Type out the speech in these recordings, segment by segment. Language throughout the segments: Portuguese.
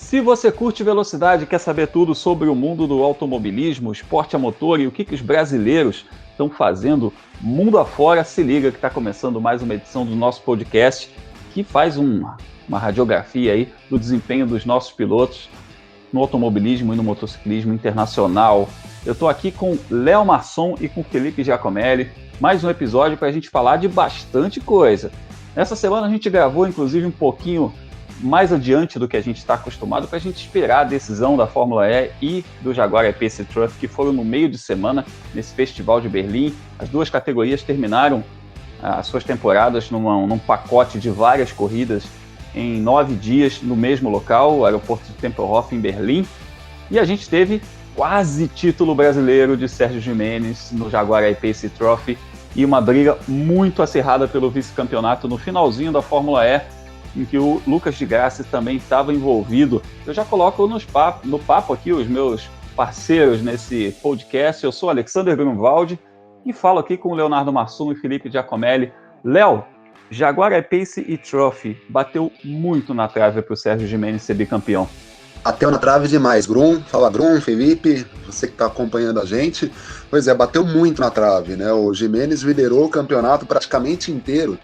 Se você curte velocidade e quer saber tudo sobre o mundo do automobilismo, esporte a motor e o que os brasileiros estão fazendo mundo afora, se liga que está começando mais uma edição do nosso podcast, que faz uma radiografia aí do desempenho dos nossos pilotos no automobilismo e no motociclismo internacional. Eu estou aqui com Léo Masson e com Felipe Giacomelli, mais um episódio para a gente falar de bastante coisa. Nessa semana a gente gravou, inclusive, um pouquinho mais adiante do que a gente está acostumado, para a gente esperar a decisão da Fórmula E e do Jaguar I-Pace Trophy, que foram no meio de semana nesse Festival de Berlim. As duas categorias terminaram as suas temporadas num pacote de várias corridas em 9 dias no mesmo local, o aeroporto de Tempelhof, em Berlim. E a gente teve quase título brasileiro de Sérgio Gimenez no Jaguar I-Pace Trophy e uma briga muito acirrada pelo vice-campeonato no finalzinho da Fórmula E, em que o Lucas de Grassi também estava envolvido. Eu já coloco no papo aqui os meus parceiros nesse podcast. Eu sou Alexander Grunwald e falo aqui com o Leonardo Masson e Felipe Giacomelli. Léo, Jaguar I-Pace e Trophy bateu muito na trave para o Sérgio Gimenez ser bicampeão. Bateu na trave demais, Grum. Fala, Grum, Felipe, você que está acompanhando a gente. Pois é, bateu muito na trave, né? O Gimenez liderou o campeonato praticamente inteiro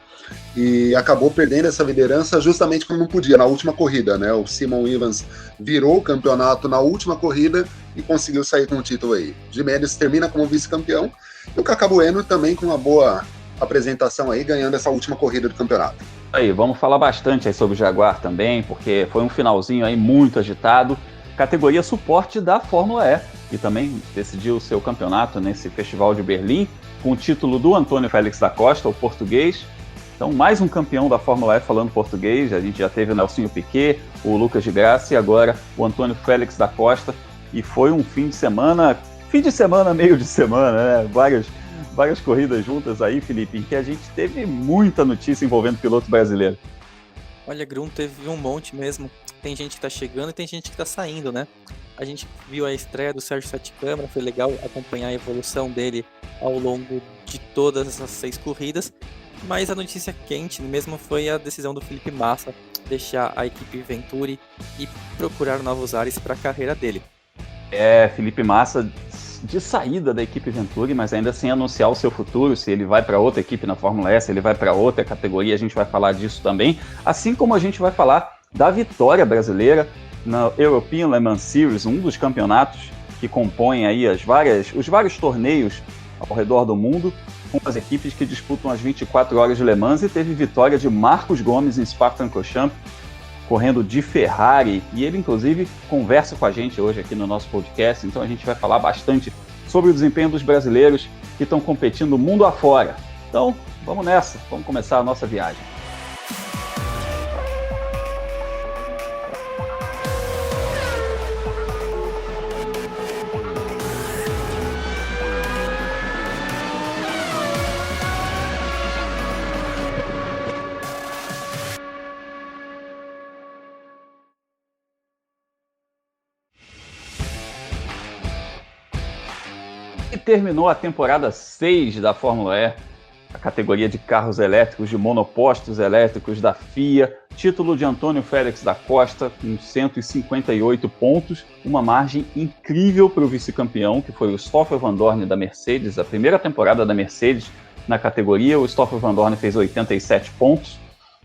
e acabou perdendo essa liderança justamente quando não podia, na última corrida, né? O Simon Evans virou o campeonato na última corrida e conseguiu sair com o título aí. Gimenez termina como vice-campeão e o Caca Bueno também com uma boa apresentação aí, ganhando essa última corrida do campeonato. Aí, vamos falar bastante aí sobre o Jaguar também, porque foi um finalzinho aí muito agitado. Categoria suporte da Fórmula E, que também decidiu o seu campeonato nesse Festival de Berlim, com o título do Antônio Félix da Costa, o português. Então, mais um campeão da Fórmula E falando português. A gente já teve o Nelsinho Piquet, o Lucas de Grassi e agora o Antônio Félix da Costa. E foi um fim de semana, meio de semana, né? Várias corridas juntas aí, Felipe, em que a gente teve muita notícia envolvendo piloto brasileiro. Olha, Grum, teve um monte mesmo. Tem gente que tá chegando e tem gente que tá saindo, né? A gente viu a estreia do Sérgio Sete Câmara, foi legal acompanhar a evolução dele ao longo de todas essas 6 corridas. Mas a notícia quente mesmo foi a decisão do Felipe Massa deixar a equipe Venturi e procurar novos ares para a carreira dele. Felipe Massa de saída da equipe Venturi, mas ainda sem anunciar o seu futuro, se ele vai para outra equipe na Fórmula E, se ele vai para outra categoria, a gente vai falar disso também, assim como a gente vai falar da vitória brasileira na European Le Mans Series, um dos campeonatos que compõem aí os vários torneios ao redor do mundo, com as equipes que disputam as 24 horas de Le Mans, e teve vitória de Marcos Gomes em Spa-Francorchamps, correndo de Ferrari, e ele inclusive conversa com a gente hoje aqui no nosso podcast, então a gente vai falar bastante sobre o desempenho dos brasileiros que estão competindo mundo afora. Então, vamos nessa, vamos começar a nossa viagem. E terminou a temporada 6 da Fórmula E, a categoria de carros elétricos, de monopostos elétricos da FIA, título de Antônio Félix da Costa com 158 pontos, uma margem incrível para o vice-campeão, que foi o Stoffel Vandoorne da Mercedes, a primeira temporada da Mercedes na categoria. O Stoffel Vandoorne fez 87 pontos,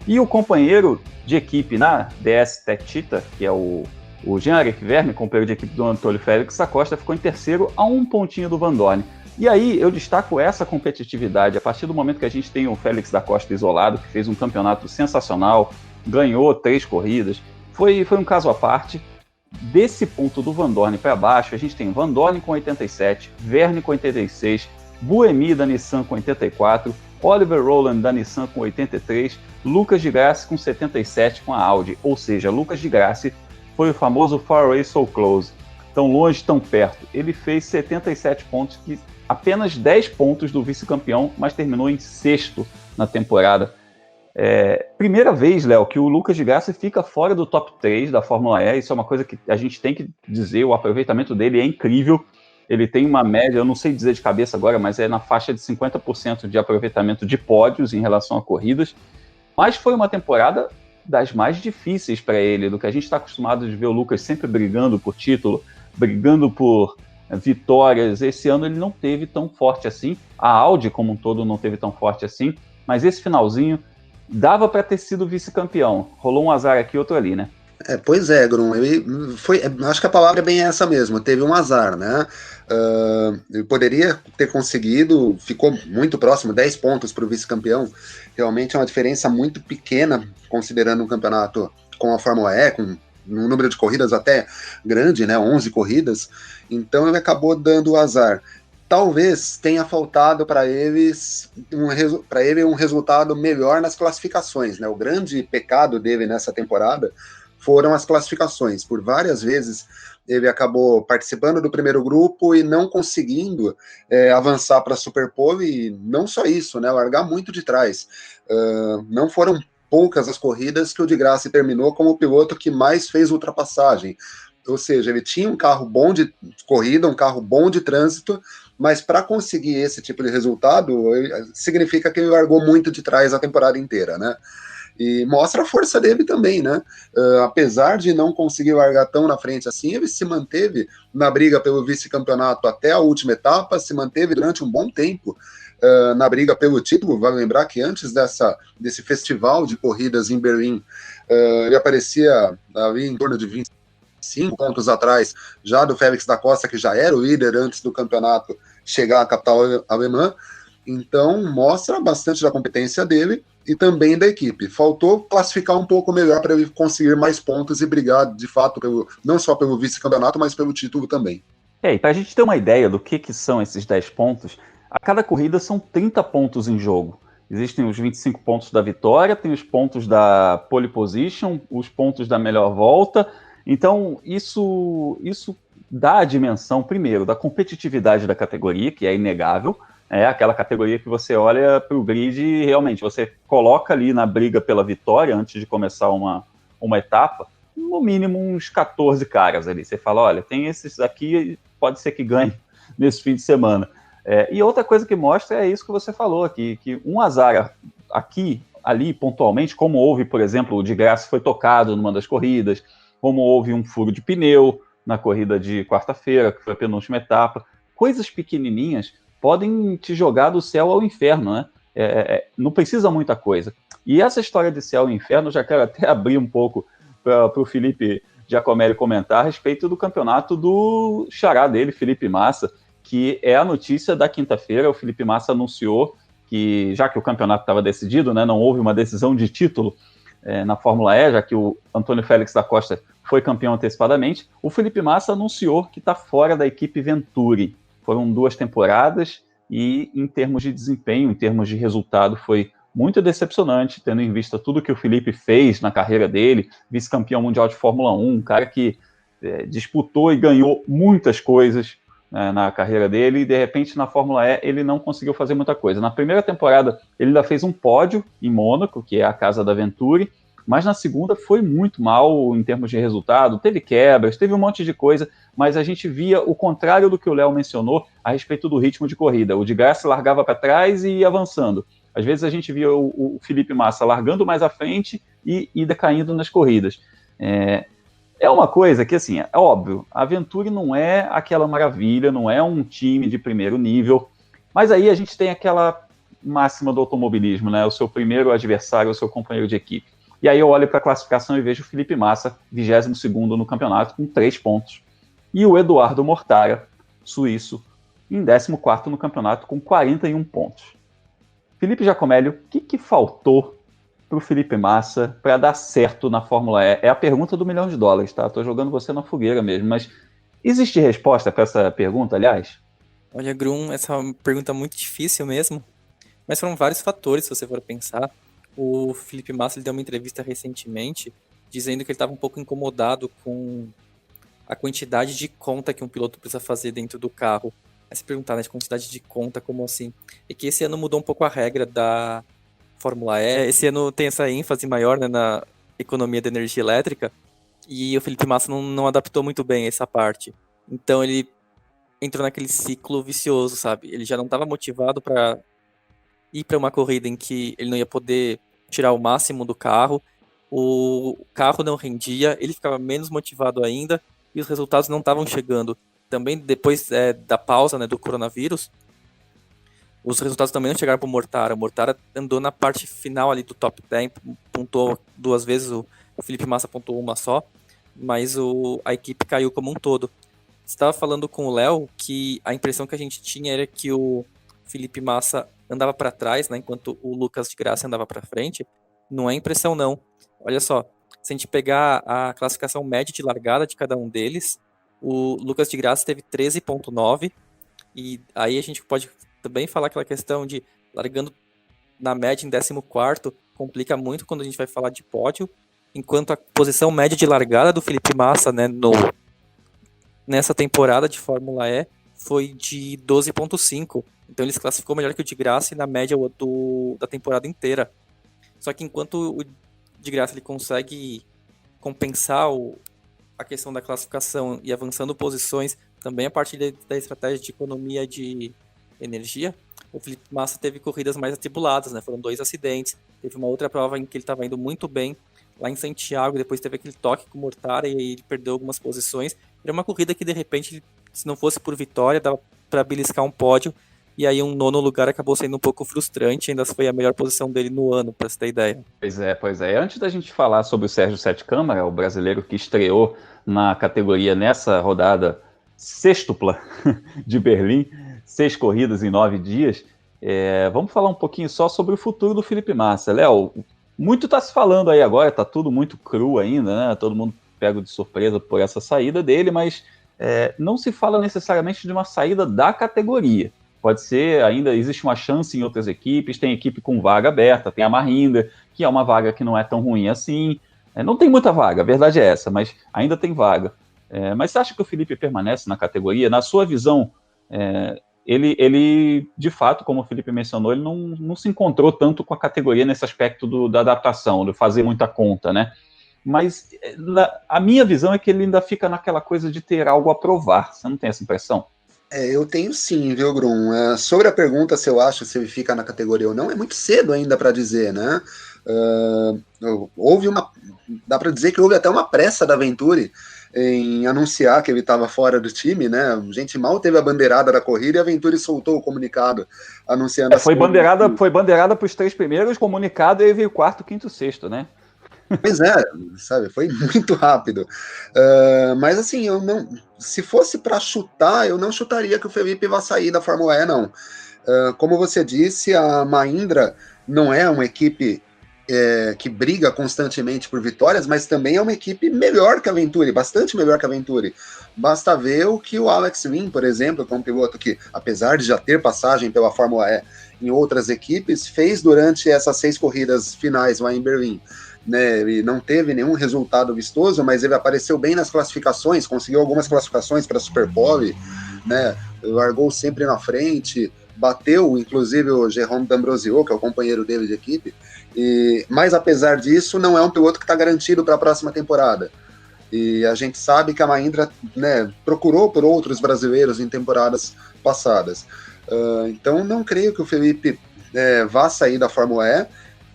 e o companheiro de equipe na DS Tech Cheetah, que é o Jean-Eric Vergne, companheiro de equipe do Antônio Félix da Costa, ficou em terceiro a um pontinho do Vandoorne. E aí eu destaco essa competitividade. A partir do momento que a gente tem o Félix da Costa isolado, que fez um campeonato sensacional, ganhou 3 corridas, foi um caso à parte. Desse ponto do Vandoorne para baixo, a gente tem Vandoorne com 87, Vergne com 86, Buemi da Nissan com 84, Oliver Rowland da Nissan com 83, Lucas de Grassi com 77 com a Audi. Ou seja, Lucas de Grassi foi o famoso Far Away So Close, tão longe, tão perto. Ele fez 77 pontos, que apenas 10 pontos do vice-campeão, mas terminou em 6º na temporada. Primeira vez, Léo, que o Lucas de Grassi fica fora do top 3 da Fórmula E. Isso é uma coisa que a gente tem que dizer, o aproveitamento dele é incrível. Ele tem uma média, eu não sei dizer de cabeça agora, mas é na faixa de 50% de aproveitamento de pódios em relação a corridas. Mas foi uma temporada das mais difíceis para ele, do que a gente está acostumado de ver o Lucas sempre brigando por título, brigando por vitórias. Esse ano ele não teve tão forte assim, a Audi como um todo não teve tão forte assim, mas esse finalzinho dava para ter sido vice-campeão. Rolou um azar aqui, outro ali, né? Pois é, Grum, acho que a palavra é bem essa mesmo, teve um azar, né? Ele poderia ter conseguido, ficou muito próximo, 10 pontos para o vice-campeão, realmente é uma diferença muito pequena, considerando um campeonato com a Fórmula E, com um número de corridas até grande, né? 11 corridas, então ele acabou dando o azar. Talvez tenha faltado para ele um resultado melhor nas classificações, né? O grande pecado dele nessa temporada foram as classificações. Por várias vezes ele acabou participando do primeiro grupo e não conseguindo avançar para a Superpole, e não só isso, né, largar muito de trás. Não foram poucas as corridas que o de Grassi terminou como o piloto que mais fez ultrapassagem. Ou seja, ele tinha um carro bom de corrida, um carro bom de trânsito, mas para conseguir esse tipo de resultado, significa que ele largou muito de trás a temporada inteira, né? E mostra a força dele também, né? Apesar de não conseguir largar tão na frente assim, ele se manteve na briga pelo vice-campeonato até a última etapa, se manteve durante um bom tempo na briga pelo título. Vale lembrar que antes desse festival de corridas em Berlim, ele aparecia ali em torno de 25 pontos atrás, já do Félix da Costa, que já era o líder antes do campeonato chegar à capital alemã. Então, mostra bastante da competência dele e também da equipe. Faltou classificar um pouco melhor para ele conseguir mais pontos e brigar, de fato, não só pelo vice-campeonato, mas pelo título também. E para a gente ter uma ideia do que são esses 10 pontos, a cada corrida são 30 pontos em jogo. Existem os 25 pontos da vitória, tem os pontos da pole position, os pontos da melhor volta. Então, isso dá a dimensão, primeiro, da competitividade da categoria, que é inegável. É aquela categoria que você olha para o grid e realmente você coloca ali na briga pela vitória antes de começar uma etapa, no mínimo uns 14 caras ali. Você fala, olha, tem esses aqui, pode ser que ganhe nesse fim de semana. E outra coisa que mostra é isso que você falou aqui, que um azar aqui, ali, pontualmente, como houve, por exemplo, o de Grassi foi tocado numa das corridas, como houve um furo de pneu na corrida de quarta-feira, que foi a penúltima etapa, coisas pequenininhas podem te jogar do céu ao inferno, né? Não precisa muita coisa. E essa história de céu e inferno, já quero até abrir um pouco para o Felipe Giacomelli comentar a respeito do campeonato do xará dele, Felipe Massa, que é a notícia da quinta-feira. O Felipe Massa anunciou que, já que o campeonato estava decidido, né, não houve uma decisão de título na Fórmula E, já que o Antônio Félix da Costa foi campeão antecipadamente, o Felipe Massa anunciou que está fora da equipe Venturi. Foram 2 temporadas e, em termos de desempenho, em termos de resultado, foi muito decepcionante, tendo em vista tudo que o Felipe fez na carreira dele, vice-campeão mundial de Fórmula 1, um cara que disputou e ganhou muitas coisas na carreira dele, e de repente na Fórmula E ele não conseguiu fazer muita coisa. Na primeira temporada ele ainda fez um pódio em Mônaco, que é a casa da Venturi, mas na segunda foi muito mal em termos de resultado, teve quebras, teve um monte de coisa, mas a gente via o contrário do que o Léo mencionou a respeito do ritmo de corrida. O de Grassi largava para trás e ia avançando. Às vezes a gente via o Felipe Massa largando mais à frente e decaindo nas corridas. É uma coisa que, assim, é óbvio, a Venturi não é aquela maravilha, não é um time de primeiro nível, mas aí a gente tem aquela máxima do automobilismo, né? O seu primeiro adversário, o seu companheiro de equipe. E aí eu olho para a classificação e vejo o Felipe Massa, 22º no campeonato, com 3 pontos. E o Eduardo Mortara, suíço, em 14º no campeonato, com 41 pontos. Felipe Giacomelli, o que faltou para o Felipe Massa para dar certo na Fórmula E? É a pergunta do $1 milhão, tá? Estou jogando você na fogueira mesmo, mas existe resposta para essa pergunta, aliás? Olha, Grum, essa é uma pergunta muito difícil mesmo, mas foram vários fatores, se você for pensar. O Felipe Massa ele deu uma entrevista recentemente dizendo que ele estava um pouco incomodado com a quantidade de conta que um piloto precisa fazer dentro do carro. Aí se perguntar, né, de quantidade de conta, como assim? É que esse ano mudou um pouco a regra da Fórmula E. Esse ano tem essa ênfase maior, né, na economia da energia elétrica, e o Felipe Massa não adaptou muito bem essa parte. Então ele entrou naquele ciclo vicioso, sabe? Ele já não estava motivado para ir para uma corrida em que ele não ia poder tirar o máximo do carro, o carro não rendia, ele ficava menos motivado ainda e os resultados não estavam chegando. Também depois da pausa, né, do coronavírus, os resultados também não chegaram para o Mortara. O Mortara andou na parte final ali do top 10, pontuou 2 vezes, o Felipe Massa pontuou uma só, mas a equipe caiu como um todo. Estava falando com o Léo que a impressão que a gente tinha era que o Felipe Massa andava para trás, né, enquanto o Lucas de Graça andava para frente. Não é impressão, não. Olha só, se a gente pegar a classificação média de largada de cada um deles, o Lucas de Graça teve 13,9, e aí a gente pode também falar aquela questão de largando na média em 14º, complica muito quando a gente vai falar de pódio, enquanto a posição média de largada do Felipe Massa, né, nessa temporada de Fórmula E foi de 12,5. Então ele se classificou melhor que o de Graça na média da temporada inteira. Só que enquanto o de Graça ele consegue compensar a questão da classificação e avançando posições, também a partir da estratégia de economia de energia, o Felipe Massa teve corridas mais atribuladas, né? Foram 2 acidentes, teve uma outra prova em que ele estava indo muito bem, lá em Santiago, depois teve aquele toque com o Mortara e aí ele perdeu algumas posições. Era uma corrida que de repente, se não fosse por vitória, dava para beliscar um pódio, e aí um 9º lugar acabou sendo um pouco frustrante, ainda foi a melhor posição dele no ano, para você ter ideia. Pois é. Antes da gente falar sobre o Sérgio Sete Câmara, o brasileiro que estreou na categoria nessa rodada sextupla de Berlim, 6 corridas em 9 dias, vamos falar um pouquinho só sobre o futuro do Felipe Massa. Léo, muito está se falando aí agora, está tudo muito cru ainda, né? Todo mundo pego de surpresa por essa saída dele, mas não se fala necessariamente de uma saída da categoria. Pode ser, ainda existe uma chance em outras equipes, tem equipe com vaga aberta, tem a Mahindra, que é uma vaga que não é tão ruim assim. Não tem muita vaga, a verdade é essa, mas ainda tem vaga. Mas você acha que o Felipe permanece na categoria? Na sua visão, ele, de fato, como o Felipe mencionou, ele não se encontrou tanto com a categoria nesse aspecto da adaptação, de fazer muita conta, né? Mas a minha visão é que ele ainda fica naquela coisa de ter algo a provar. Você não tem essa impressão? Eu tenho sim, viu, Grum? Sobre a pergunta se eu acho se ele fica na categoria ou não, é muito cedo ainda para dizer, né? Dá para dizer que houve até uma pressa da Venturi em anunciar que ele estava fora do time, né? A gente mal teve a bandeirada da corrida e a Venturi soltou o comunicado anunciando. Foi bandeirada para os 3 primeiros, comunicado, e veio 4º, 5º, 6º, né? Pois é, sabe, foi muito rápido. Mas assim, se fosse para chutar, eu não chutaria que o Felipe vai sair da Fórmula E, não. Como você disse, a Mahindra não é uma equipe que briga constantemente por vitórias, mas também é uma equipe melhor que a Venturi, bastante melhor que a Venturi. Basta ver o que o Alex Lin, por exemplo, que é um piloto que, apesar de já ter passagem pela Fórmula E em outras equipes, fez durante essas 6 corridas finais lá em Berlim. Né, ele não teve nenhum resultado vistoso, mas ele apareceu bem nas classificações, conseguiu algumas classificações para a Superpole, né, largou sempre na frente, bateu inclusive o Jérôme D'Ambrosio, que é o companheiro dele de equipe, mas apesar disso não é um piloto que está garantido para a próxima temporada. E a gente sabe que a Mahindra, né, procurou por outros brasileiros em temporadas passadas. Então não creio que o Felipe vá sair da Fórmula E.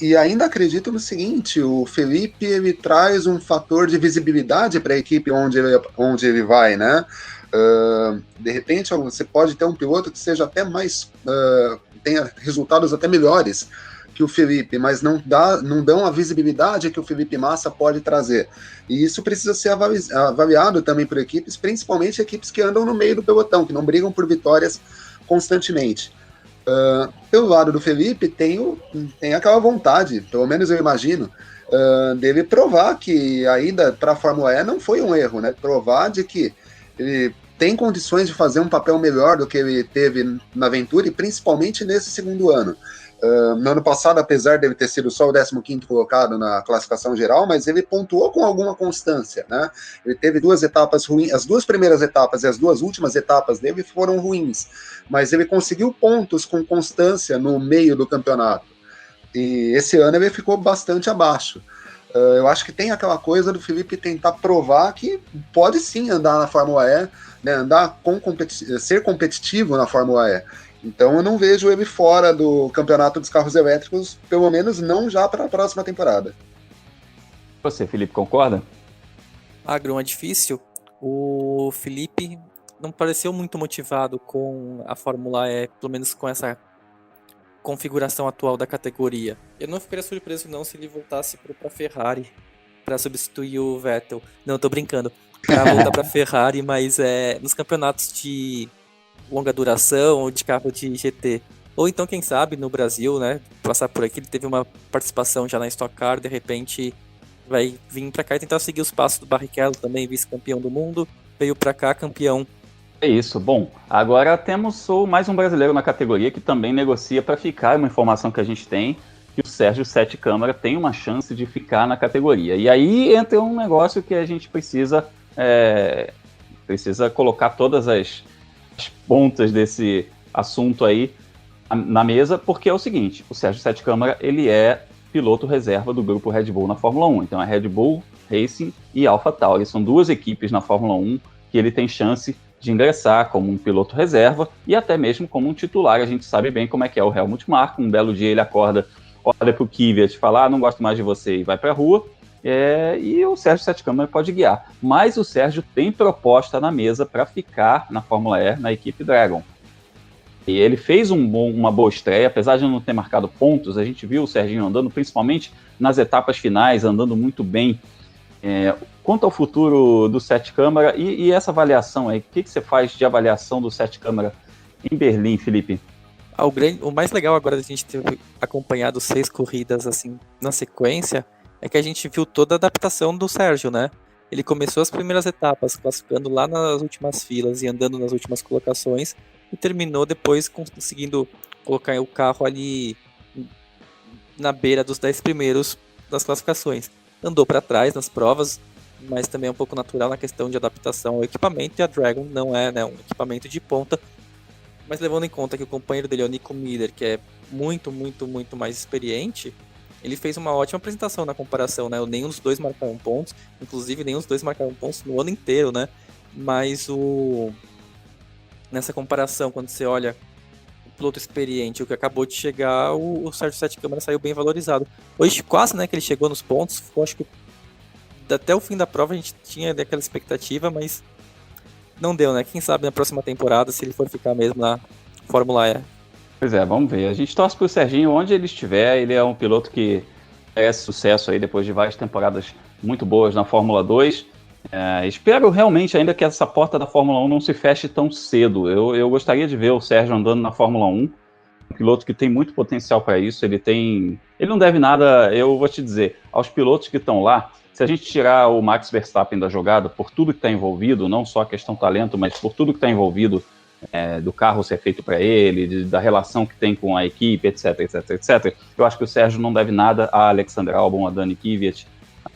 E ainda acredito no seguinte, o Felipe ele traz um fator de visibilidade para a equipe onde ele vai, né? De repente você pode ter um piloto que seja até mais, tenha resultados até melhores que o Felipe, mas não dão a visibilidade que o Felipe Massa pode trazer. E isso precisa ser avaliado também por equipes, principalmente equipes que andam no meio do pelotão, que não brigam por vitórias constantemente. Pelo lado do Felipe, tem aquela vontade, pelo menos eu imagino, dele provar que a ida para a Fórmula E não foi um erro, né? Provar de que ele tem condições de fazer um papel melhor do que ele teve na Venturi, principalmente nesse segundo ano. No ano passado, apesar dele ter sido só o 15º colocado na classificação geral, mas ele pontuou com alguma constância, né? Ele teve 2 etapas ruins, as 2 primeiras etapas e as 2 últimas etapas dele foram ruins, mas ele conseguiu pontos com constância no meio do campeonato. E esse ano ele ficou bastante abaixo. Eu acho que tem aquela coisa do Felipe tentar provar que pode sim andar na Fórmula E, né, ser competitivo na Fórmula E. Então eu não vejo ele fora do campeonato dos carros elétricos, pelo menos não já para a próxima temporada. Você, Felipe, concorda? Grum, é difícil. O Felipe não pareceu muito motivado com a Fórmula E, pelo menos com essa configuração atual da categoria. Eu não ficaria surpreso não se ele voltasse para Ferrari para substituir o Vettel. Não, tô brincando. Para voltar para Ferrari, mas nos campeonatos de longa duração ou de carro de GT. Ou então, quem sabe, no Brasil, né, passar por aqui. Ele teve uma participação já na Stock Car, de repente vai vir para cá e tentar seguir os passos do Barrichello, também vice-campeão do mundo. Veio para cá, campeão. É isso. Bom, agora temos mais um brasileiro na categoria que também negocia para ficar. Uma informação que a gente tem, que o Sérgio Sete Câmara tem uma chance de ficar na categoria. E aí entra um negócio que a gente precisa colocar todas as pontas desse assunto aí na mesa, porque é o seguinte: o Sérgio Sete Câmara, ele é piloto reserva do grupo Red Bull na Fórmula 1. Então é Red Bull Racing e AlphaTauri. São duas equipes na Fórmula 1 que ele tem chance de ingressar como um piloto reserva e até mesmo como um titular. A gente sabe bem como é que é o Helmut Marko. Um belo dia ele acorda, olha para o Kvyat e fala: não gosto mais de você, e vai para a rua. E o Sérgio Sete Câmara pode guiar. Mas o Sérgio tem proposta na mesa para ficar na Fórmula E, na equipe Dragon. E ele fez uma boa estreia, apesar de não ter marcado pontos. A gente viu o Serginho andando, principalmente nas etapas finais, andando muito bem. Quanto ao futuro do Sete Câmara e essa avaliação aí, o que você faz de avaliação do Sete Câmara em Berlim, Felipe? O mais legal agora da gente ter acompanhado 6 corridas assim na sequência é que a gente viu toda a adaptação do Sérgio, né? Ele começou as primeiras etapas classificando lá nas últimas filas e andando nas últimas colocações e terminou depois conseguindo colocar o carro ali na beira dos 10 primeiros das classificações. Andou para trás nas provas, mas também é um pouco natural na questão de adaptação ao equipamento, e a Dragon não é, né, um equipamento de ponta. Mas levando em conta que o companheiro dele é o Nico Miller, que é muito, muito, muito mais experiente, ele fez uma ótima apresentação na comparação, né? Nenhum dos dois marcaram pontos, inclusive nenhum dos dois marcaram pontos no ano inteiro, né? Mas nessa comparação, quando você olha o piloto experiente, o que acabou de chegar, o Sérgio Sete Câmara saiu bem valorizado. Hoje quase, né, que ele chegou nos pontos, eu acho que até o fim da prova a gente tinha aquela expectativa, mas não deu, né? Quem sabe na próxima temporada, se ele for ficar mesmo na Fórmula E. Pois é, vamos ver. A gente torce pro Serginho onde ele estiver. Ele é um piloto que merece sucesso aí depois de várias temporadas muito boas na Fórmula 2. Espero realmente ainda que essa porta da Fórmula 1 não se feche tão cedo. Eu gostaria de ver o Sérgio andando na Fórmula 1. Um piloto que tem muito potencial para isso. Ele não deve nada, eu vou te dizer, aos pilotos que estão lá. Se a gente tirar o Max Verstappen da jogada, por tudo que está envolvido, não só a questão talento, mas por tudo que está envolvido, do carro ser feito para ele, da relação que tem com a equipe, etc, etc, etc, eu acho que o Sérgio não deve nada a Alexander Albon, a Dani Kvyat,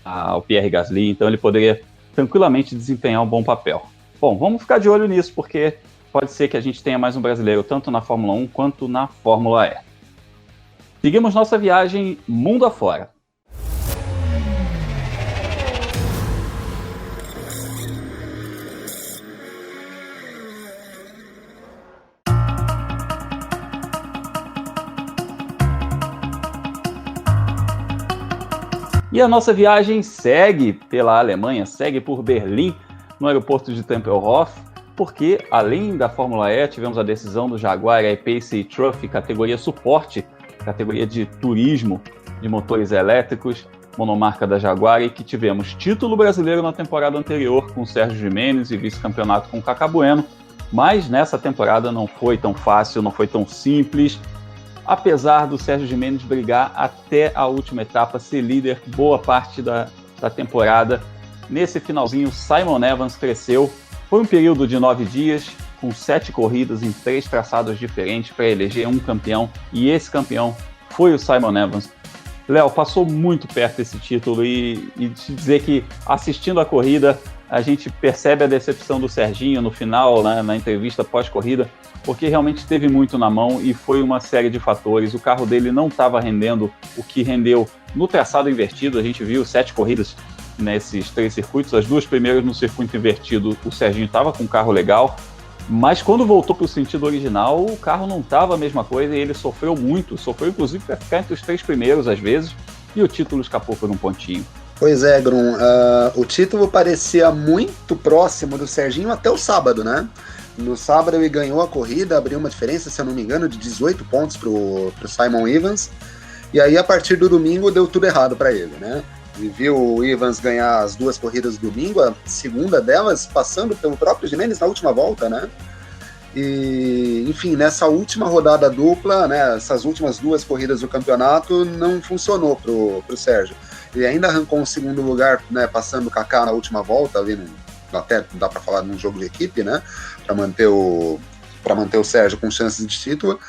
ao Pierre Gasly, então ele poderia tranquilamente desempenhar um bom papel. Bom, vamos ficar de olho nisso, porque pode ser que a gente tenha mais um brasileiro, tanto na Fórmula 1 quanto na Fórmula E. Seguimos nossa viagem mundo afora. E a nossa viagem segue pela Alemanha, segue por Berlim, no aeroporto de Tempelhof, porque além da Fórmula E, tivemos a decisão do Jaguar I-Pace Trophy, categoria suporte, categoria de turismo de motores elétricos, monomarca da Jaguar, e que tivemos título brasileiro na temporada anterior com Sérgio Gimenez e vice-campeonato com Cacá Bueno, mas nessa temporada não foi tão fácil, não foi tão simples. Apesar do Sérgio Gimenez brigar até a última etapa, ser líder boa parte da temporada, nesse finalzinho Simon Evans cresceu. Foi um período de 9 dias, com 7 corridas em 3 traçados diferentes para eleger um campeão, e esse campeão foi o Simon Evans. Léo, passou muito perto desse título, e te dizer que assistindo a corrida a gente percebe a decepção do Serginho no final, né, na entrevista pós-corrida, porque realmente teve muito na mão e foi uma série de fatores. O carro dele não estava rendendo o que rendeu no traçado invertido. A gente viu 7 corridas nesses 3 circuitos, as 2 primeiras no circuito invertido o Serginho estava com um carro legal, mas quando voltou para o sentido original o carro não estava a mesma coisa e ele sofreu muito, sofreu inclusive para ficar entre os 3 primeiros às vezes, e o título escapou por um pontinho. Pois é, Grum, o título parecia muito próximo do Serginho até o sábado, né? No sábado ele ganhou a corrida, abriu uma diferença, se eu não me engano, de 18 pontos pro Simon Evans, e aí a partir do domingo deu tudo errado para ele, né? Ele viu o Evans ganhar as 2 corridas do domingo, a segunda delas passando pelo próprio Gimenez na última volta, né? E, enfim, nessa última rodada dupla, né, essas últimas 2 corridas do campeonato, não funcionou pro Sérgio. Ele ainda arrancou um segundo lugar, né, passando o Kaká na última volta, ali até dá para falar num jogo de equipe, né, para manter o Sérgio com chances de título.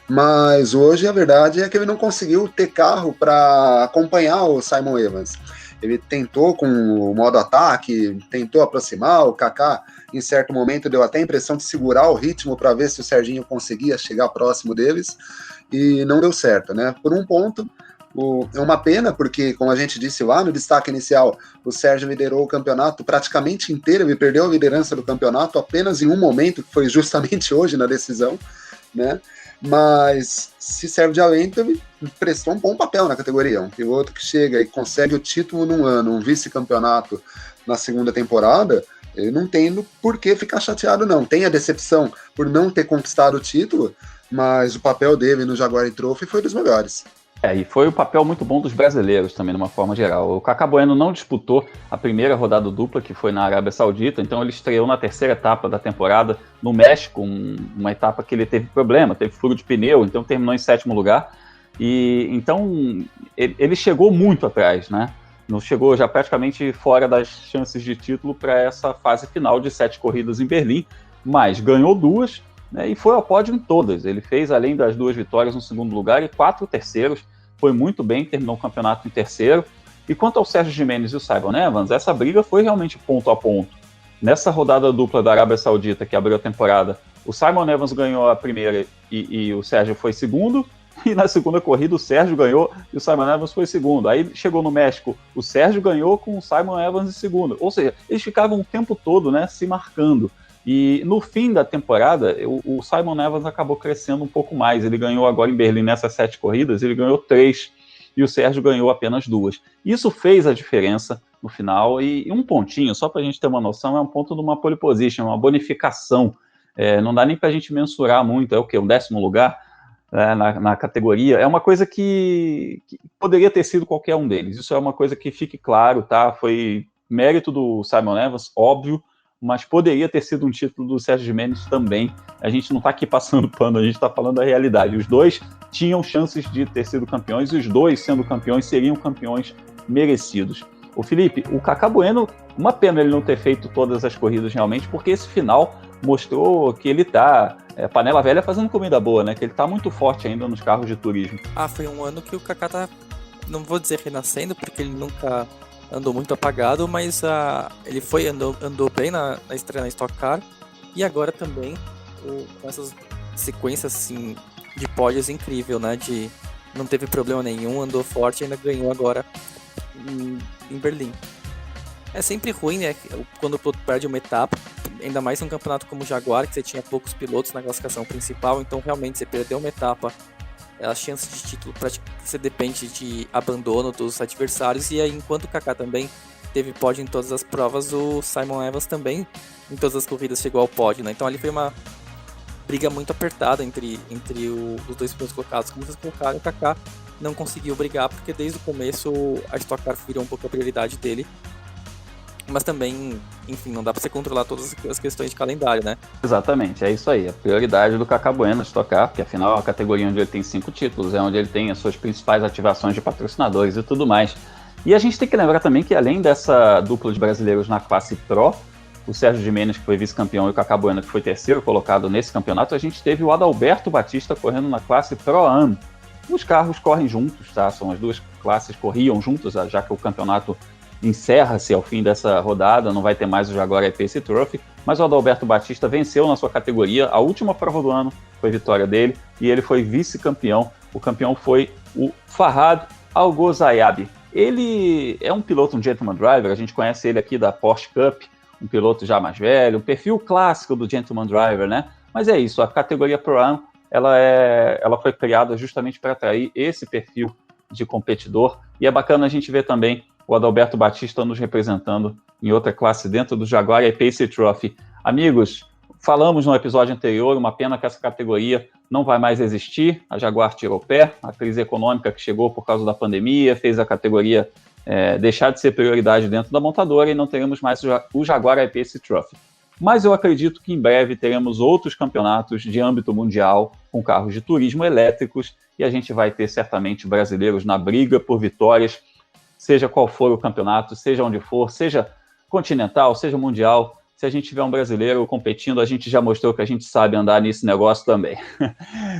Mas hoje a verdade é que ele não conseguiu ter carro para acompanhar o Simon Evans. Ele tentou com o modo ataque, tentou aproximar, o Kaká em certo momento deu até a impressão de segurar o ritmo para ver se o Serginho conseguia chegar próximo deles, e não deu certo, né? Por um ponto, é uma pena, porque, como a gente disse lá no destaque inicial, o Sérgio liderou o campeonato praticamente inteiro, ele perdeu a liderança do campeonato apenas em um momento, que foi justamente hoje na decisão, né? Mas se serve de alento, ele prestou um bom papel na categoria. Um piloto que chega e consegue o título num ano, um vice-campeonato na segunda temporada, ele não tem por que ficar chateado, não. Tem a decepção por não ter conquistado o título, mas o papel dele no Jaguar Trophy foi dos melhores. E foi o papel muito bom dos brasileiros também, de uma forma geral. O Kaká Bueno não disputou a primeira rodada dupla, que foi na Arábia Saudita, então ele estreou na terceira etapa da temporada no México, uma etapa que ele teve problema, teve furo de pneu, então terminou em 7º lugar. E então ele chegou muito atrás, né? Não chegou já praticamente fora das chances de título para essa fase final de 7 corridas em Berlim, mas ganhou 2, né, e foi ao pódio em todas. Ele fez, além das 2 vitórias, no segundo lugar e 4 terceiros. Foi muito bem, terminou o campeonato em terceiro. E quanto ao Sérgio Gimenez e o Simon Evans, essa briga foi realmente ponto a ponto. Nessa rodada dupla da Arábia Saudita, que abriu a temporada, o Simon Evans ganhou a primeira e o Sérgio foi segundo. E na segunda corrida o Sérgio ganhou e o Simon Evans foi segundo. Aí chegou no México, o Sérgio ganhou com o Simon Evans em segundo. Ou seja, eles ficavam o tempo todo, né, se marcando. E no fim da temporada, o Simon Evans acabou crescendo um pouco mais. Ele ganhou agora em Berlim, nessas 7 corridas, ele ganhou 3 e o Sérgio ganhou apenas 2. Isso fez a diferença no final, e um pontinho, só para a gente ter uma noção, é um ponto de uma pole position, uma bonificação. Não dá nem para a gente mensurar muito, é o quê? Um 10º lugar na categoria. É uma coisa que poderia ter sido qualquer um deles. Isso é uma coisa que fique claro, tá? Foi mérito do Simon Evans, óbvio, mas poderia ter sido um título do Sérgio Gimenez também. A gente não está aqui passando pano, a gente está falando da realidade. Os dois tinham chances de ter sido campeões, e os dois, sendo campeões, seriam campeões merecidos. O Felipe, o Kaká Bueno, uma pena ele não ter feito todas as corridas realmente, porque esse final mostrou que ele tá panela velha fazendo comida boa, né? Que ele tá muito forte ainda nos carros de turismo. Foi um ano que o Kaká tá, não vou dizer renascendo, porque ele nunca andou muito apagado, mas ele andou bem na estreia na Stock Car, e agora também com essas sequências assim, de pódios incrível, né? Não teve problema nenhum, andou forte e ainda ganhou agora em Berlim. É sempre ruim, né? Quando o piloto perde uma etapa, ainda mais num campeonato como o Jaguar, que você tinha poucos pilotos na classificação principal, então realmente você perdeu uma etapa, a chance de título você depende de abandono dos adversários. E aí, enquanto o Kaká também teve pódio em todas as provas, o Simon Evans também em todas as corridas chegou ao pódio, né? Então ali foi uma briga muito apertada entre os dois primeiros colocados. Como vocês colocaram, o Kaká não conseguiu brigar, porque desde o começo a Stock Car virou um pouco a prioridade dele. Mas também, enfim, não dá para você controlar todas as questões de calendário, né? Exatamente, é isso aí. A prioridade do Kaká Bueno Stock Car, porque afinal é a categoria onde ele tem 5 títulos, é onde ele tem as suas principais ativações de patrocinadores e tudo mais. E a gente tem que lembrar também que, além dessa dupla de brasileiros na classe Pro, o Sérgio Gimenez, que foi vice-campeão, e o Kaká Bueno, que foi terceiro colocado nesse campeonato, a gente teve o Adalberto Batista correndo na classe Pro-Am. Os carros correm juntos, tá? São as duas classes, corriam juntos, já que o campeonato encerra-se ao fim dessa rodada, não vai ter mais o Jaguar I-Pace Trophy, mas o Adalberto Batista venceu na sua categoria. A última prova do ano foi vitória dele, e ele foi vice-campeão. O campeão foi o Farhad Al-Ghazayab. Ele é um piloto, um gentleman driver, a gente conhece ele aqui da Porsche Cup, um piloto já mais velho, um perfil clássico do gentleman driver, né? Mas é isso, a categoria Pro-Am, ela foi criada justamente para atrair esse perfil de competidor, e é bacana a gente ver também o Adalberto Batista nos representando em outra classe dentro do Jaguar I-Pace Trophy. Amigos, falamos no episódio anterior, uma pena que essa categoria não vai mais existir. A Jaguar tirou o pé, a crise econômica que chegou por causa da pandemia fez a categoria deixar de ser prioridade dentro da montadora e não teremos mais o Jaguar I-Pace Trophy. Mas eu acredito que em breve teremos outros campeonatos de âmbito mundial com carros de turismo elétricos e a gente vai ter certamente brasileiros na briga por vitórias, seja qual for o campeonato, seja onde for, seja continental, seja mundial. Se a gente tiver um brasileiro competindo, a gente já mostrou que a gente sabe andar nesse negócio também.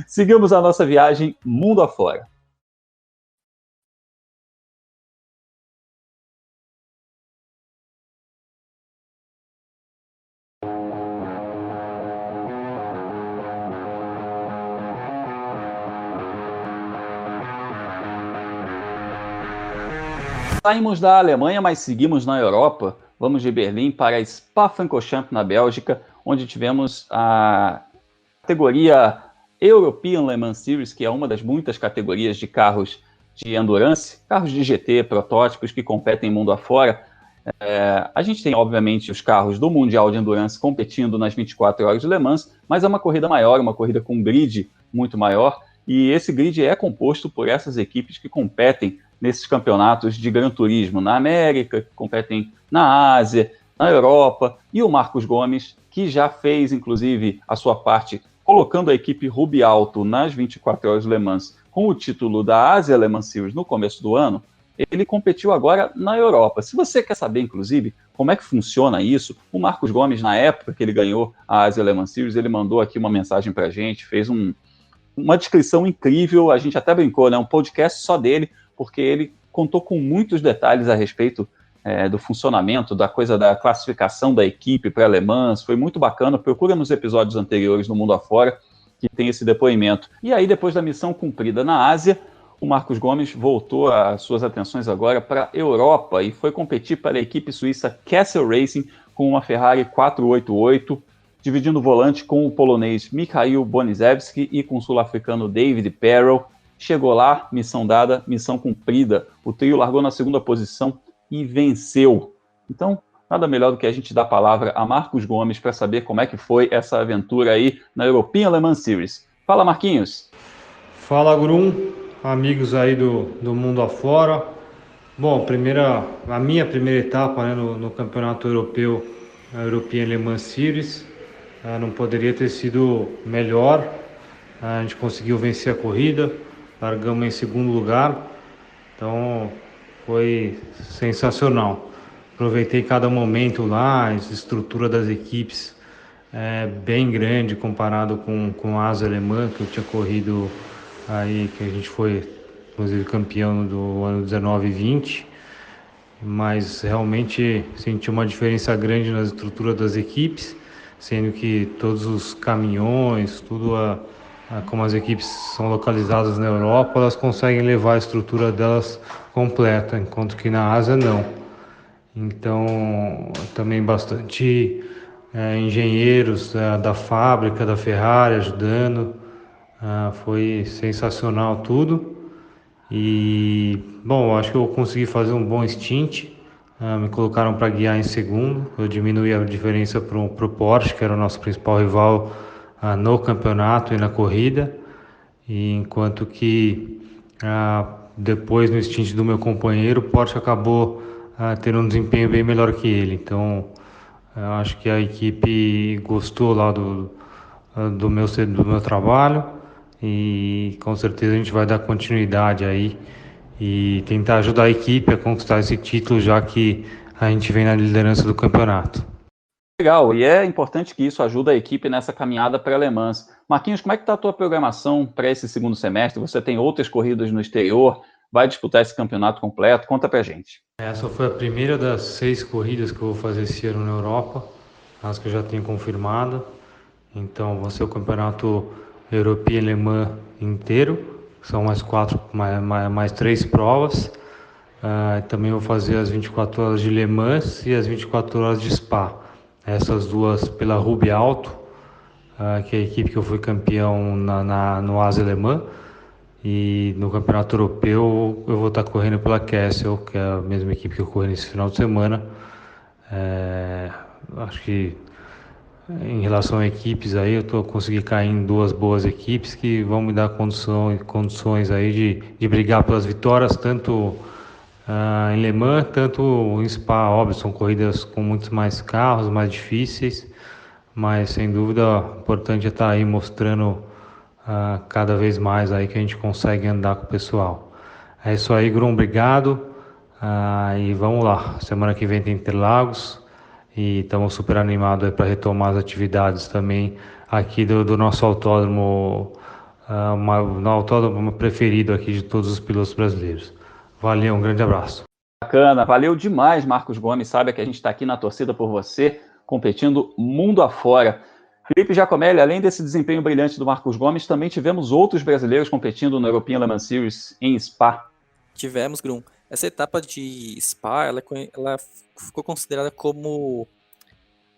Seguimos a nossa viagem mundo afora. Saímos da Alemanha, mas seguimos na Europa. Vamos de Berlim para Spa-Francorchamps, na Bélgica, onde tivemos a categoria European Le Mans Series, que é uma das muitas categorias de carros de endurance, carros de GT, protótipos que competem mundo afora. A gente tem, obviamente, os carros do Mundial de Endurance competindo nas 24 horas de Le Mans, mas é uma corrida maior, uma corrida com um grid muito maior, e esse grid é composto por essas equipes que competem nesses campeonatos de Gran Turismo na América, que competem na Ásia, na Europa, e o Marcos Gomes, que já fez, inclusive, a sua parte, colocando a equipe Ruby Alto nas 24 horas de Le Mans com o título da Asia Le Mans Series no começo do ano, ele competiu agora na Europa. Se você quer saber, inclusive, como é que funciona isso, o Marcos Gomes, na época que ele ganhou a Asia Le Mans Series, ele mandou aqui uma mensagem para a gente, fez uma descrição incrível, a gente até brincou, né? Um podcast só dele, porque ele contou com muitos detalhes a respeito do funcionamento, da coisa da classificação da equipe para Le Mans, foi muito bacana, procura nos episódios anteriores no Mundo Afora, que tem esse depoimento. E aí, depois da missão cumprida na Ásia, o Marcos Gomes voltou as suas atenções agora para a Europa e foi competir para a equipe suíça Castle Racing com uma Ferrari 488, dividindo o volante com o polonês Mikhail Bonizewski e com o sul-africano David Perel. Chegou lá, missão dada, missão cumprida. O trio largou na segunda posição e venceu. Então, nada melhor do que a gente dar a palavra a Marcos Gomes para saber como é que foi essa aventura aí na European Le Mans Series. Fala, Marquinhos. Fala, Grum, amigos aí do mundo afora. Bom, a minha primeira etapa, né, no campeonato europeu, a European Le Mans Series, não poderia ter sido melhor. A gente conseguiu vencer a corrida, largamos em segundo lugar, então foi sensacional. Aproveitei cada momento lá, a estrutura das equipes é bem grande comparado com a Asa Alemã, que eu tinha corrido aí, que a gente foi inclusive campeão do ano 19 e 20, mas realmente senti uma diferença grande na estrutura das equipes, sendo que todos os caminhões, como as equipes são localizadas na Europa, elas conseguem levar a estrutura delas completa, enquanto que na Ásia não. Então, também bastante engenheiros da fábrica, da Ferrari ajudando. Foi sensacional tudo. E, bom, acho que eu consegui fazer um bom stint. Me colocaram para guiar em segundo. Eu diminuí a diferença para o Porsche, que era o nosso principal rival no campeonato e na corrida, e enquanto que depois no stint do meu companheiro, o Porsche acabou tendo um desempenho bem melhor que ele. Então eu acho que a equipe gostou lá do meu trabalho, e com certeza a gente vai dar continuidade aí e tentar ajudar a equipe a conquistar esse título, já que a gente vem na liderança do campeonato. Legal, e é importante que isso ajude a equipe nessa caminhada para Le Mans. Marquinhos, como é que está a tua programação para esse segundo semestre? Você tem outras corridas no exterior, vai disputar esse campeonato completo? Conta pra gente. Essa foi a primeira das 6 corridas que eu vou fazer esse ano na Europa, as que eu já tenho confirmado. Então vai ser o campeonato European Le Mans inteiro, são mais 3 provas. Também vou fazer as 24 horas de Le Mans e as 24 horas de Spa. Essas duas pela Ruby Alto, que é a equipe que eu fui campeão no Asia Le Mans. E no Campeonato Europeu eu vou estar correndo pela Kessel, que é a mesma equipe que eu corri nesse final de semana. Acho que em relação a equipes aí, eu consegui cair em duas boas equipes que vão me dar condições aí de brigar pelas vitórias, tanto em Le Mans, tanto em Spa. Óbvio, são corridas com muitos mais carros, mais difíceis, mas sem dúvida o importante é estar aí mostrando cada vez mais aí que a gente consegue andar com o pessoal. É isso aí, Grum, obrigado. E vamos lá, semana que vem tem Interlagos e estamos super animados para retomar as atividades também aqui do nosso autódromo, no autódromo preferido aqui de todos os pilotos brasileiros. Valeu, um grande abraço. Bacana, valeu demais, Marcos Gomes. Sabe que a gente está aqui na torcida por você, competindo mundo afora. Felipe Giacomelli, além desse desempenho brilhante do Marcos Gomes, também tivemos outros brasileiros competindo no European Le Mans Series em Spa. Tivemos, Grum. Essa etapa de Spa, ela ficou considerada como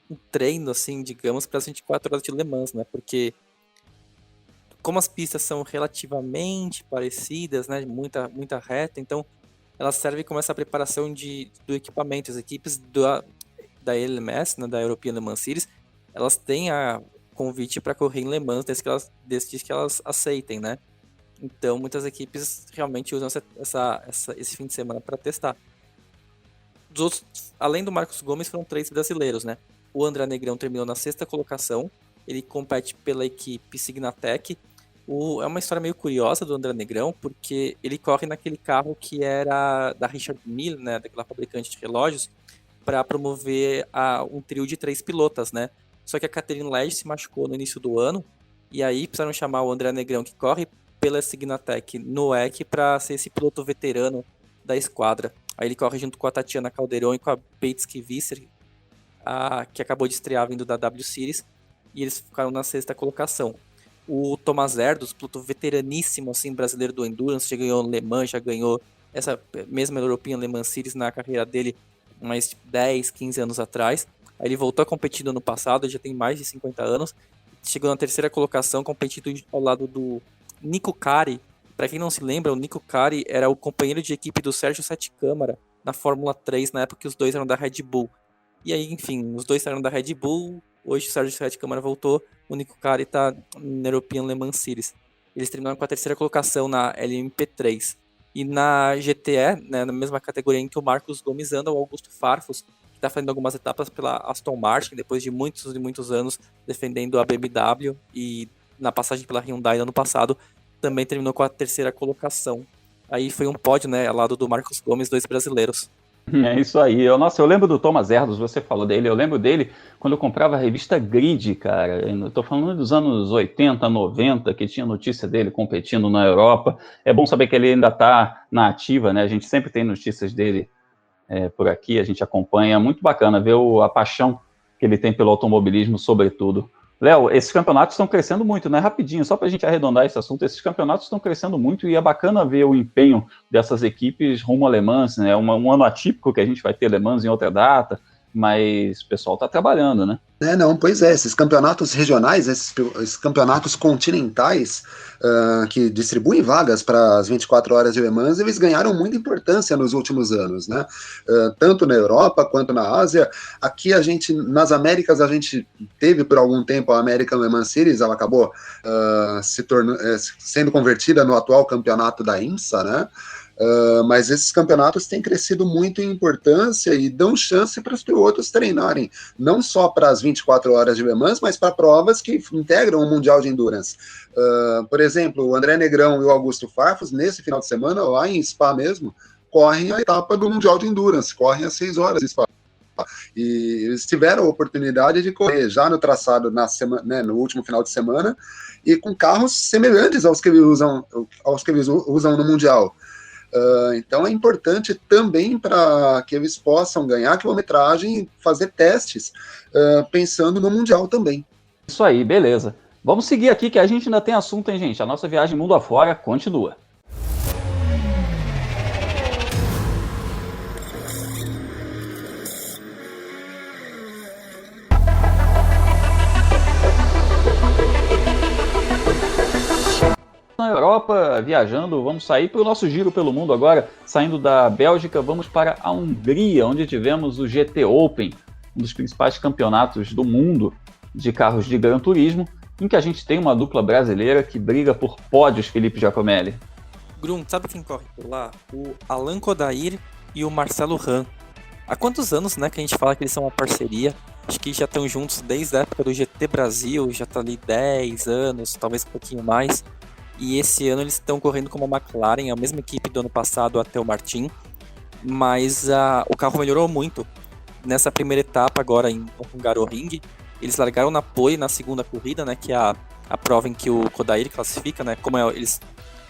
um treino, assim, digamos, para as 24 horas de Le Mans, né? Porque como as pistas são relativamente parecidas, né? Muita reta, então elas servem como essa preparação do equipamento. As equipes da LMS, né, da European Le Mans Series, elas têm a convite para correr em Le Mans desde que elas aceitem, né? Então, muitas equipes realmente usam esse fim de semana para testar. Além do Marcos Gomes, foram 3 brasileiros, né? O André Negrão terminou na 6ª colocação. Ele compete pela equipe Signatec. É uma história meio curiosa do André Negrão, porque ele corre naquele carro que era da Richard Mille, né? Daquela fabricante de relógios, para promover um trio de 3 pilotas, né? Só que a Catherine Legge se machucou no início do ano, e aí precisaram chamar o André Negrão, que corre pela Signatec no WEC, para ser esse piloto veterano da esquadra. Aí ele corre junto com a Tatiana Calderon e com a Bates Visser, que acabou de estrear vindo da W Series, e eles ficaram na 6ª colocação. O Thomas Erdos, piloto veteraníssimo assim, brasileiro do Endurance, já ganhou Le Mans, já ganhou essa mesma European Le Mans Series na carreira dele mais 10, 15 anos atrás. Aí ele voltou a competir no ano passado, já tem mais de 50 anos, chegou na 3ª colocação, competindo ao lado do Nico Cari. Para quem não se lembra, o Nico Cari era o companheiro de equipe do Sérgio Sete Câmara na Fórmula 3, na época que os dois eram da Red Bull. E aí, enfim, os dois saíram da Red Bull, hoje o Sérgio Sete Câmara voltou, o Nico Cari está na European Le Mans Series. Eles terminaram com a 3ª colocação na LMP3. E na GTE, né, na mesma categoria em que o Marcos Gomes anda, o Augusto Farfus, que está fazendo algumas etapas pela Aston Martin, depois de muitos anos defendendo a BMW, e na passagem pela Hyundai no ano passado, também terminou com a 3ª colocação. Aí foi um pódio, né, ao lado do Marcos Gomes, 2 brasileiros. É isso aí. Eu lembro do Thomas Erdos, você falou dele. Eu lembro dele quando eu comprava a revista Grid, cara. Eu tô falando dos anos 80, 90, que tinha notícia dele competindo na Europa. É bom saber que ele ainda tá na ativa, né? A gente sempre tem notícias dele por aqui, a gente acompanha. Muito bacana ver a paixão que ele tem pelo automobilismo, sobretudo. Léo, esses campeonatos estão crescendo muito, né? Rapidinho, só para a gente arredondar esse assunto, esses campeonatos estão crescendo muito e é bacana ver o empenho dessas equipes rumo a Le Mans, né? Um ano atípico que a gente vai ter Le Mans em outra data, mas o pessoal está trabalhando, né? Pois é, esses campeonatos regionais, esses campeonatos continentais que distribuem vagas para as 24 horas de Le Mans, eles ganharam muita importância nos últimos anos, né? Tanto na Europa quanto na Ásia. Aqui nas Américas, a gente teve por algum tempo a American Le Mans Series, ela acabou sendo convertida no atual campeonato da IMSA, né? Mas esses campeonatos têm crescido muito em importância e dão chance para os pilotos treinarem, não só para as 24 horas de Le Mans, mas para provas que integram o Mundial de Endurance. Por exemplo, o André Negrão e o Augusto Farfus, nesse final de semana, lá em Spa mesmo, correm a etapa do Mundial de Endurance, correm às 6 horas de Spa. E eles tiveram a oportunidade de correr já no traçado no último final de semana e com carros semelhantes aos que eles usam no Mundial. Então é importante também para que eles possam ganhar quilometragem e fazer testes pensando no Mundial também. Isso aí, beleza. Vamos seguir aqui que a gente ainda tem assunto, hein, gente? A nossa viagem mundo afora continua. na Europa, viajando. Vamos sair para o nosso giro pelo mundo agora. Saindo da Bélgica, vamos para a Hungria, onde tivemos o GT Open, um dos principais campeonatos do mundo de carros de Gran Turismo, em que a gente tem uma dupla brasileira que briga por pódios, Felipe Giacomelli. Grum, sabe quem corre por lá? O Alan Kodair e o Marcelo Ran. Há quantos anos, né, que a gente fala que eles são uma parceria? Acho que já estão juntos desde a época do GT Brasil, já tá ali 10 anos, talvez um pouquinho mais. E esse ano eles estão correndo como a McLaren, a mesma equipe do ano passado até o Martin. Mas o carro melhorou muito. Nessa primeira etapa agora em Hungaroring, eles largaram na pole na segunda corrida, né, que é a prova em que o Kodair classifica, né, como eles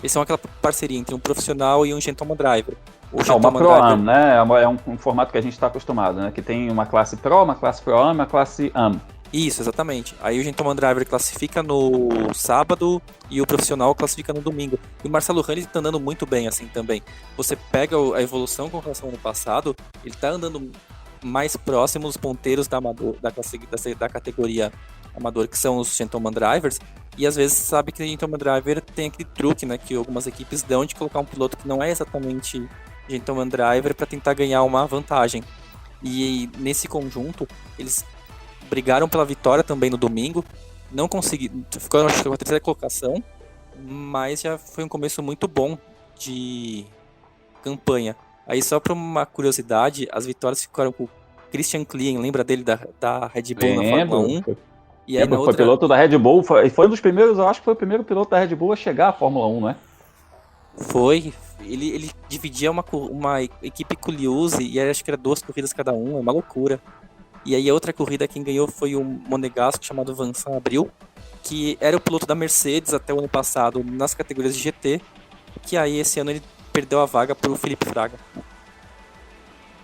são aquela parceria entre um profissional e um gentleman driver. Uma Pro-Am, né? É um formato que a gente está acostumado, né? Que tem uma classe Pro, uma classe Pro-Am e uma classe Am. Isso, exatamente. Aí o gentleman driver classifica no sábado e o profissional classifica no domingo. E o Marcelo Ran está andando muito bem assim também. Você pega a evolução com relação ao ano passado, ele está andando mais próximo dos ponteiros da categoria amador, que são os gentleman drivers. E às vezes sabe que o gentleman driver tem aquele truque, né, que algumas equipes dão de colocar um piloto que não é exatamente gentleman driver para tentar ganhar uma vantagem. E nesse conjunto, eles brigaram pela vitória também no domingo, não conseguiram, ficaram acho que com a terceira colocação, mas já foi um começo muito bom de campanha. Aí só para uma curiosidade, as vitórias ficaram com o Christian Klien, lembra dele da Red Bull na Fórmula 1? E aí foi piloto da Red Bull, foi um dos primeiros, eu acho que foi o primeiro piloto da Red Bull a chegar à Fórmula 1, né? Foi, ele dividia uma equipe com o Liuzzi e acho que era 2 corridas cada um, é uma loucura. E aí a outra corrida quem ganhou foi um monegasco chamado Vincent Abril, que era o piloto da Mercedes até o ano passado nas categorias de GT, que aí esse ano ele perdeu a vaga para o Felipe Fraga.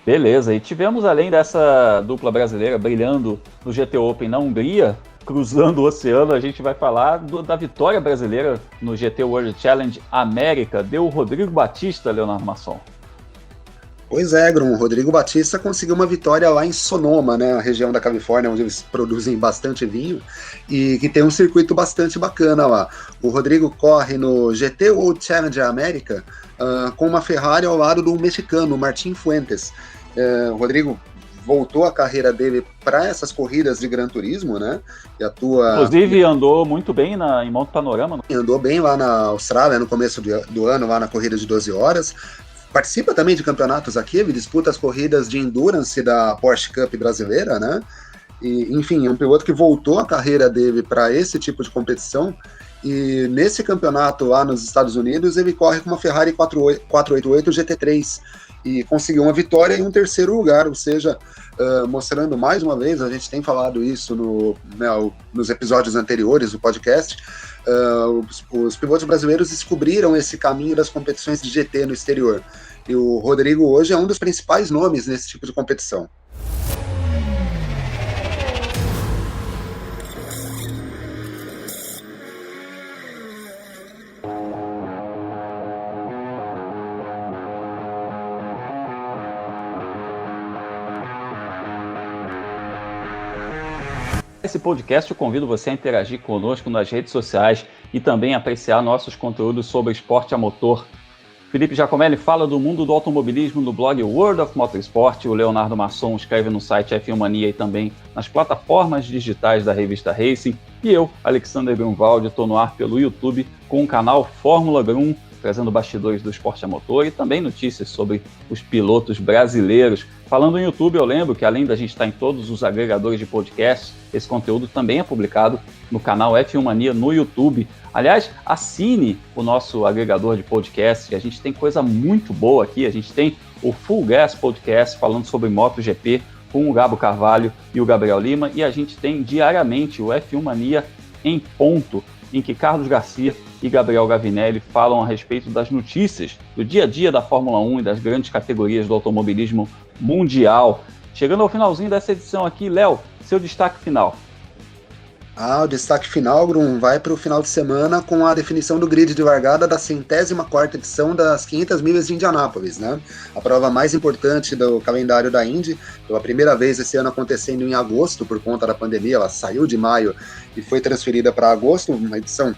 Beleza, e tivemos além dessa dupla brasileira brilhando no GT Open na Hungria, cruzando o oceano, a gente vai falar da vitória brasileira no GT World Challenge América. Deu o Rodrigo Batista, Leonardo Masson. Pois é, Grum, o Rodrigo Batista conseguiu uma vitória lá em Sonoma, né, a região da Califórnia, onde eles produzem bastante vinho, e que tem um circuito bastante bacana lá. O Rodrigo corre no GT World Challenge América com uma Ferrari ao lado do mexicano, Martin Fuentes. O Rodrigo voltou a carreira dele para essas corridas de Gran Turismo, né? E atua... Inclusive andou muito bem em Monte Panorama. Andou bem lá na Austrália no começo do ano, lá na corrida de 12 horas. Participa também de campeonatos aqui, ele disputa as corridas de Endurance da Porsche Cup brasileira, né? E, enfim, é um piloto que voltou a carreira dele para esse tipo de competição. E nesse campeonato lá nos Estados Unidos, ele corre com uma Ferrari 488 GT3 e conseguiu uma vitória em um terceiro lugar, ou seja, mostrando mais uma vez, a gente tem falado isso nos episódios anteriores do podcast, os pilotos brasileiros descobriram esse caminho das competições de GT no exterior. E o Rodrigo hoje é um dos principais nomes nesse tipo de competição. Esse podcast eu convido você a interagir conosco nas redes sociais e também apreciar nossos conteúdos sobre esporte a motor. Felipe Giacomelli fala do mundo do automobilismo no blog World of Motorsport, o Leonardo Masson escreve no site F1 Mania e também nas plataformas digitais da revista Racing, e eu, Alexander Grunwald, estou no ar pelo YouTube com o canal Fórmula Grum, trazendo bastidores do esporte a motor e também notícias sobre os pilotos brasileiros. Falando em YouTube, eu lembro que além da gente estar em todos os agregadores de podcasts, esse conteúdo também é publicado no canal F1 Mania no YouTube. Aliás, assine o nosso agregador de podcast, a gente tem coisa muito boa aqui, a gente tem o Full Gas Podcast falando sobre MotoGP com o Gabo Carvalho e o Gabriel Lima, e a gente tem diariamente o F1 Mania em ponto, em que Carlos Garcia e Gabriel Gavinelli falam a respeito das notícias do dia a dia da Fórmula 1 e das grandes categorias do automobilismo mundial. Chegando ao finalzinho dessa edição aqui, Léo, seu destaque final. O destaque final, Grum, vai para o final de semana com a definição do grid de largada da 104ª edição das 500 milhas de Indianápolis, né? A prova mais importante do calendário da Indy, pela primeira vez esse ano acontecendo em agosto por conta da pandemia, ela saiu de maio e foi transferida para agosto, uma edição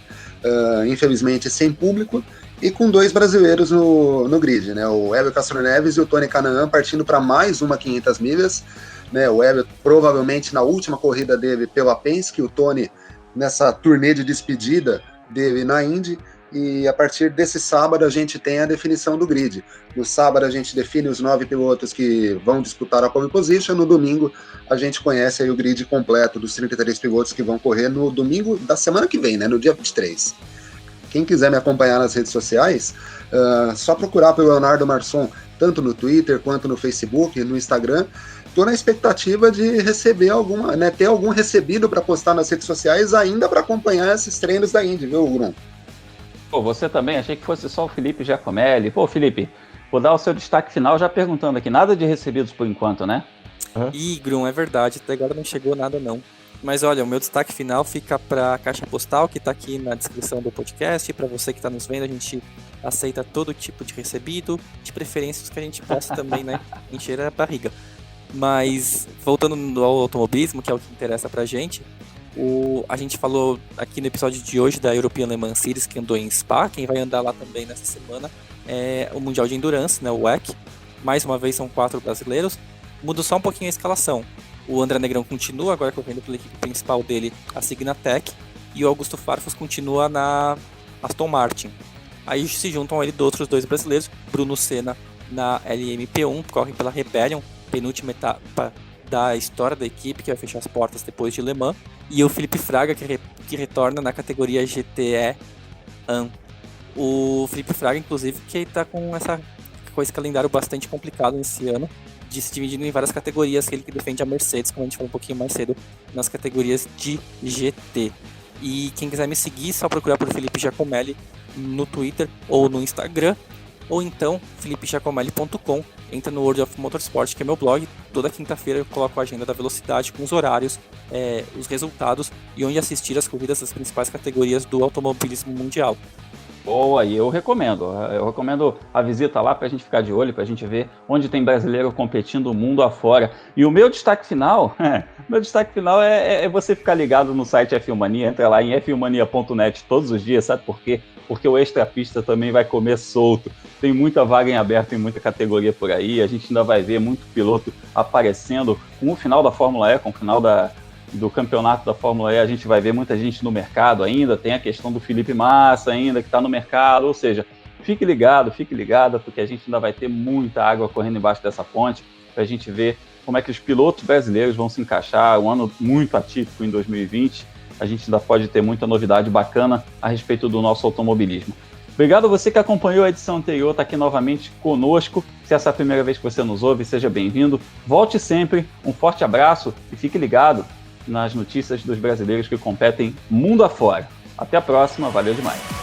infelizmente sem público, e com 2 brasileiros no grid, né? O Hélio Castro Neves e o Tony Kanaan partindo para mais uma 500 milhas, né? O Hélio provavelmente na última corrida dele pela Penske, o Tony nessa turnê de despedida dele na Indy, e a partir desse sábado a gente tem a definição do grid. No sábado a gente define os 9 pilotos que vão disputar a pole position, no domingo a gente conhece aí o grid completo dos 33 pilotos que vão correr no domingo da semana que vem, né, no dia 23. Quem quiser me acompanhar nas redes sociais, só procurar pelo Leonardo Marçom, tanto no Twitter quanto no Facebook, no Instagram. Estou na expectativa de receber ter algum recebido para postar nas redes sociais ainda para acompanhar esses treinos da Indy, viu, Grum? Pô, você também, achei que fosse só o Felipe Giacomelli. Pô, Felipe, vou dar o seu destaque final já perguntando aqui, nada de recebidos por enquanto, né? Ih, Grum, é verdade, até agora não chegou nada não. Mas olha, o meu destaque final fica para a caixa postal, que está aqui na descrição do podcast. Para você que está nos vendo, a gente aceita todo tipo de recebido, de preferências que a gente possa também, né, encher a barriga. Mas, voltando ao automobilismo, que é o que interessa pra gente, a gente falou aqui no episódio de hoje da European Le Mans Series, que andou em Spa. Quem vai andar lá também nessa semana é o Mundial de Endurance, né, o WEC. Mais uma vez são 4 brasileiros. Muda só um pouquinho a escalação. O André Negrão continua agora correndo pela equipe principal dele, a Signatec, e o Augusto Farfus continua na Aston Martin. Aí se juntam a ele outros 2 brasileiros, Bruno Senna na LMP1, corre pela Rebellion, penúltima etapa da história da equipe, que vai fechar as portas depois de Le Mans, e o Felipe Fraga, que retorna na categoria GTE AN. O Felipe Fraga, inclusive, que está com esse calendário bastante complicado nesse ano, de se dividindo em várias categorias, que ele que defende a Mercedes, como a gente falou um pouquinho mais cedo, nas categorias de GT. E quem quiser me seguir, só procurar por Felipe Giacomelli no Twitter ou no Instagram, ou então felipegiacomelli.com. Entra no World of Motorsport, que é meu blog. Toda quinta-feira eu coloco a agenda da velocidade com os horários, os resultados e onde assistir as corridas das principais categorias do automobilismo mundial. Boa, e eu recomendo a visita lá pra gente ficar de olho, pra gente ver onde tem brasileiro competindo o mundo afora. E o meu destaque final, é você ficar ligado no site F1 Mania, entra lá em f1mania.net todos os dias, sabe por quê? Porque o Extra Pista também vai comer solto. Tem muita vaga em aberto, tem muita categoria por aí, a gente ainda vai ver muito piloto aparecendo com o final da Fórmula E, com o final do campeonato da Fórmula E, a gente vai ver muita gente no mercado ainda, tem a questão do Felipe Massa ainda, que está no mercado, ou seja, fique ligado, porque a gente ainda vai ter muita água correndo embaixo dessa ponte, para a gente ver como é que os pilotos brasileiros vão se encaixar, um ano muito atípico em 2020, a gente ainda pode ter muita novidade bacana a respeito do nosso automobilismo. Obrigado a você que acompanhou a edição anterior, está aqui novamente conosco. Se essa é a primeira vez que você nos ouve, seja bem-vindo. Volte sempre, um forte abraço e fique ligado nas notícias dos brasileiros que competem mundo afora. Até a próxima, valeu demais.